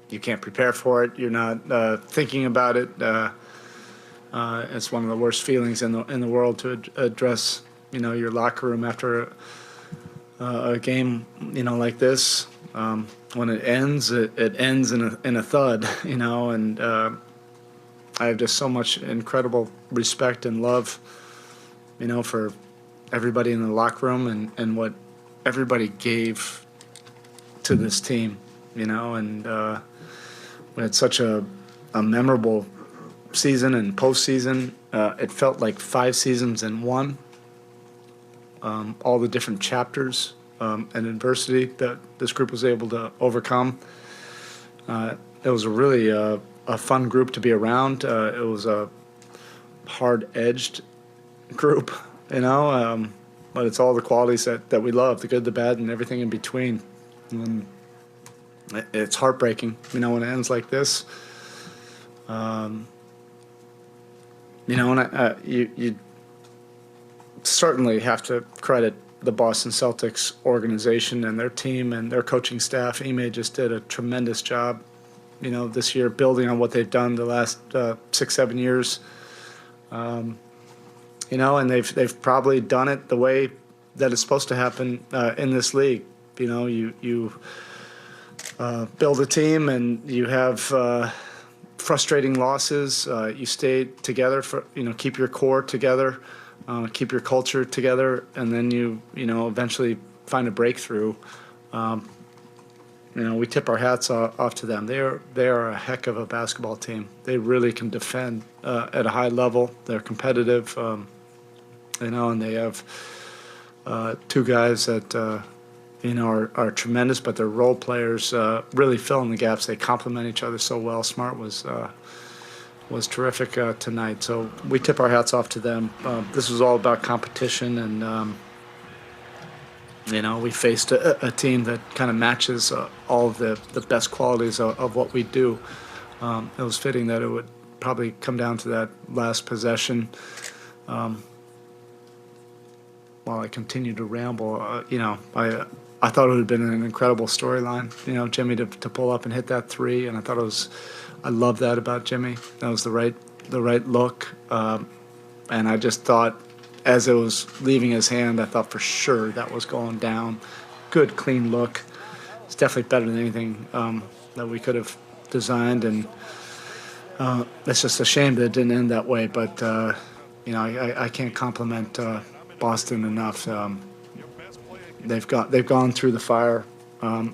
you can't prepare for it. You're not thinking about it. It's one of the worst feelings in the world to address, your locker room after a game, like this. When it ends, it ends in a thud, and I have just so much incredible respect and love, for everybody in the locker room and what everybody gave to this team, and we had such a memorable season and postseason. It felt like 5 seasons in one. All the different chapters and adversity that this group was able to overcome. It was really a fun group to be around. It was a hard-edged group, but it's all the qualities that we love, the good, the bad, and everything in between. And it's heartbreaking, when it ends like this. And you certainly have to credit the Boston Celtics organization and their team and their coaching staff. Ime just did a tremendous job, this year, building on what they've done the last 6-7 years. And they've probably done it the way that it's supposed to happen in this league. You build a team and you have frustrating losses. You stay together for keep your core together, keep your culture together, and then you eventually find a breakthrough. We tip our hats off to them. They are a heck of a basketball team. They really can defend at a high level. They're competitive, and they have 2 guys that are tremendous, but they're role players, really fill in the gaps. They complement each other so well. Smart was terrific tonight. So we tip our hats off to them. This was all about competition, and we faced a team that kind of matches all of the best qualities of what we do. It was fitting that it would probably come down to that last possession. While I continue to ramble, I thought it would have been an incredible storyline, Jimmy to pull up and hit that 3, and I love that about Jimmy. That was the right look, and I just thought, as it was leaving his hand, I thought for sure that was going down. Good, clean look. It's definitely better than anything that we could have designed, and it's just a shame that it didn't end that way. But I can't compliment Boston enough. They've gone through the fire, and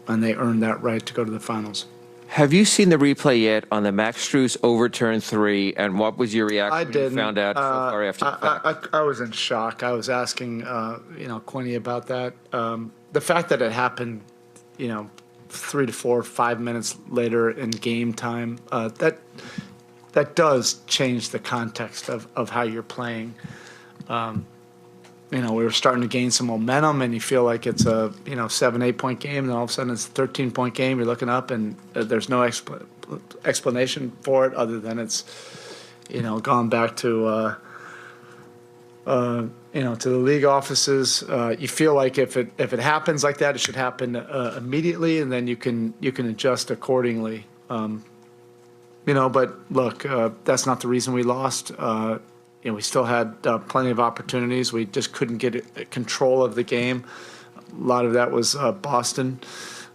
they earned that right to go to the finals. Have you seen the replay yet on the Max Strus overturned 3, and what was your reaction I didn't. when you found out so far after the fact? I was in shock. I was asking, Quinny about that. The fact that it happened, 3 to 4, 5 minutes later in game time, that does change the context of how you're playing. We were starting to gain some momentum, and you feel like it's a 7-8 point game, and then all of a sudden it's a 13-point game. You're looking up, and there's no explanation for it other than it's gone back to to the league offices. You feel like if it happens like that, it should happen immediately, and then you can adjust accordingly. But look, that's not the reason we lost. We still had plenty of opportunities. We just couldn't get control of the game. A lot of that was Boston.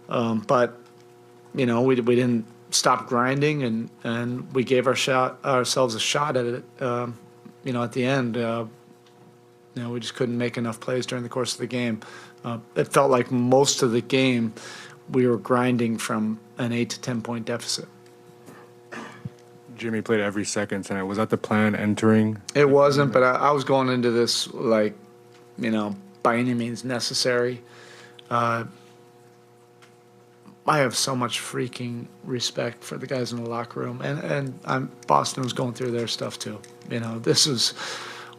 But we didn't stop grinding, and we gave ourselves a shot at it, at the end. We just couldn't make enough plays during the course of the game. It felt like most of the game we were grinding from an 8 to 10 point deficit. Jimmy played every second tonight. Was that the plan entering? It wasn't, but I was going into this by any means necessary. I have so much freaking respect for the guys in the locker room, and Boston was going through their stuff too. This is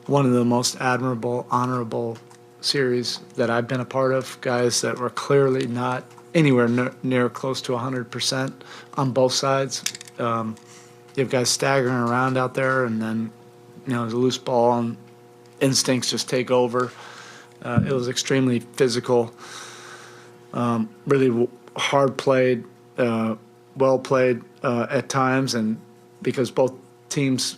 one of the most admirable, honorable series that I've been a part of. Guys that were clearly not anywhere near close to 100% on both sides. You have guys staggering around out there, and then, there's a loose ball, and instincts just take over. It was extremely physical, really hard played. well played at times, and because both teams,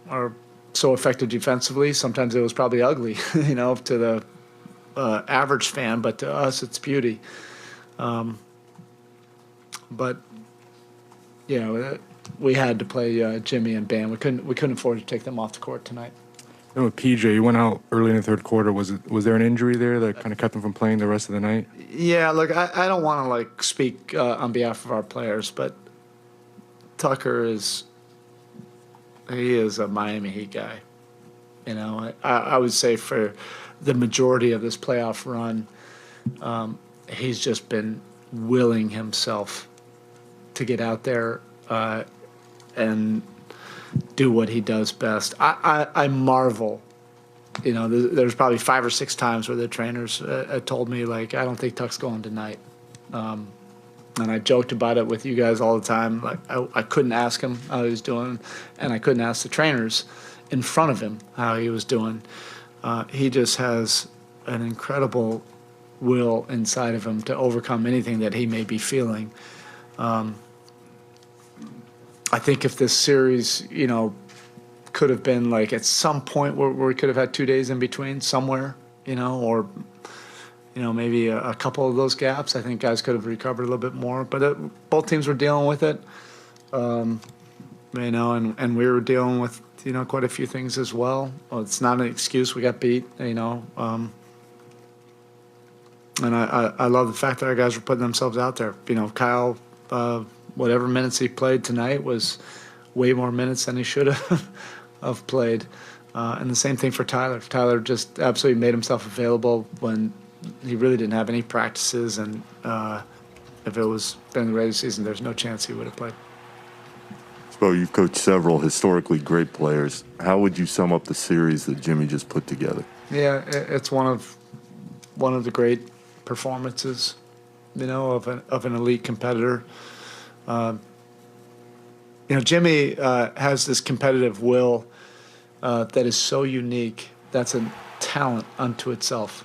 are so effective defensively, sometimes it was probably ugly, to the average fan, but to us, it's beauty. But we had to play Jimmy and Bam. We couldn't afford to take them off the court tonight. And with PJ, you went out early in the third quarter. Was there an injury there that kind of kept him from playing the rest of the night? Yeah, look, I don't want to speak on behalf of our players, but Tucker is a Miami Heat guy. I would say for the majority of this playoff run, he's just been willing himself to get out there and do what he does best. I marvel. There's probably 5 or 6 times where the trainers told me, I don't think Tuck's going tonight. And I joked about it with you guys all the time. I couldn't ask him how he was doing, and I couldn't ask the trainers in front of him how he was doing. He just has an incredible will inside of him to overcome anything that he may be feeling. I think if this series, could have been at some point where we could have had 2 days in between somewhere, or maybe a couple of those gaps, I think guys could have recovered a little bit more. But both teams were dealing with it, and we were dealing with quite a few things as well. It's not an excuse. We got beat, and I love the fact that our guys were putting themselves out there. Kyle, whatever minutes he played tonight was way more minutes than he should have played. And the same thing for Tyler. Tyler just absolutely made himself available when he really didn't have any practices. And if it was during the regular season, there's no chance he would have played. Spo, you've coached several historically great players. How would you sum up the series that Jimmy just put together? Yeah, it's one of the great performances, of an elite competitor. Jimmy has this competitive will that is so unique. That's a talent unto itself.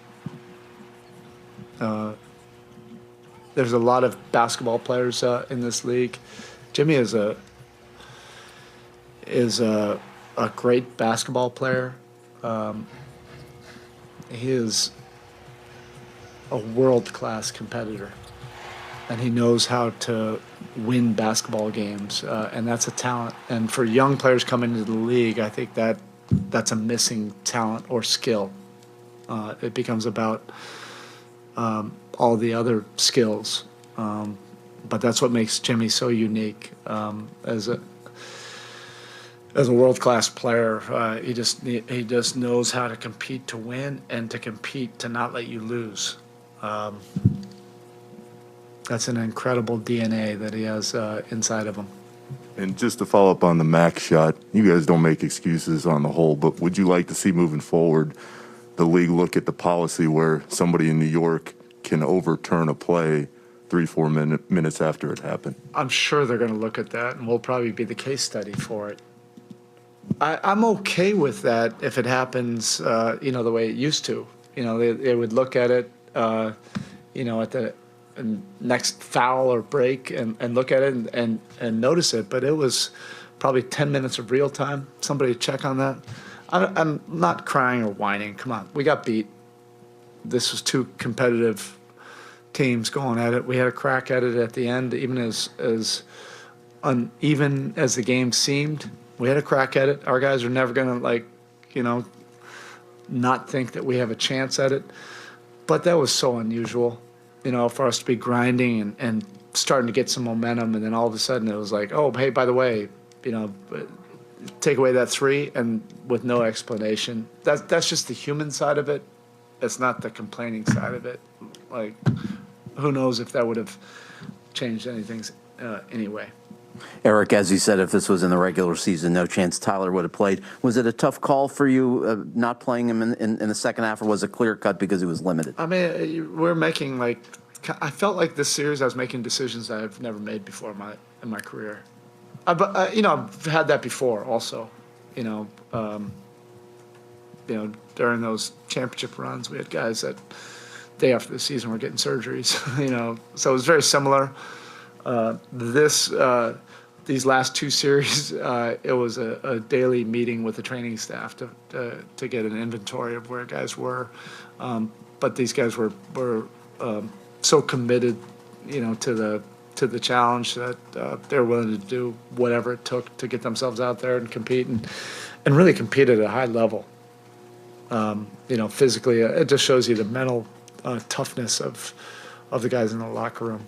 There's a lot of basketball players in this league. Jimmy is a great basketball player. He is a world-class competitor, and he knows how to win basketball games, and that's a talent. And for young players coming into the league, I think that's a missing talent or skill. It becomes about all the other skills, but that's what makes Jimmy so unique as a world-class player. He just knows how to compete to win and to compete to not let you lose. That's an incredible DNA that he has inside of him. And just to follow up on the max shot, you guys don't make excuses on the whole, but would you like to see moving forward the league look at the policy where somebody in New York can overturn a play 3-4 minutes after it happened? I'm sure they're going to look at that, and we'll probably be the case study for it. I'm okay with that if it happens, the way it used to. They would look at it, at the next foul or break and look at it and notice it. But it was probably 10 minutes of real time. Somebody check on that. I'm not crying or whining. Come on, we got beat. This was 2 competitive teams going at it. We had a crack at it at the end, even as uneven as the game seemed. We had a crack at it. Our guys are never going to, not think that we have a chance at it. But that was so unusual, for us to be grinding and starting to get some momentum. And then all of a sudden it was like, oh, hey, by the way, take away that 3 and with no explanation. That's just the human side of it. It's not the complaining side of it. Who knows if that would have changed anything anyway. Erik, as you said, if this was in the regular season, no chance Tyler would have played. Was it a tough call for you not playing him in the second half, or was it clear cut because he was limited? I mean, we're making I felt like this series I was making decisions that I've never made before in my career. But I've had that before also. During those championship runs, we had guys that day after the season were getting surgeries. So it was very similar. These last two series, it was a daily meeting with the training staff to get an inventory of where guys were. But these guys were so committed, to the challenge that they're willing to do whatever it took to get themselves out there and compete and really compete at a high level. Physically, it just shows you the mental toughness of the guys in the locker room.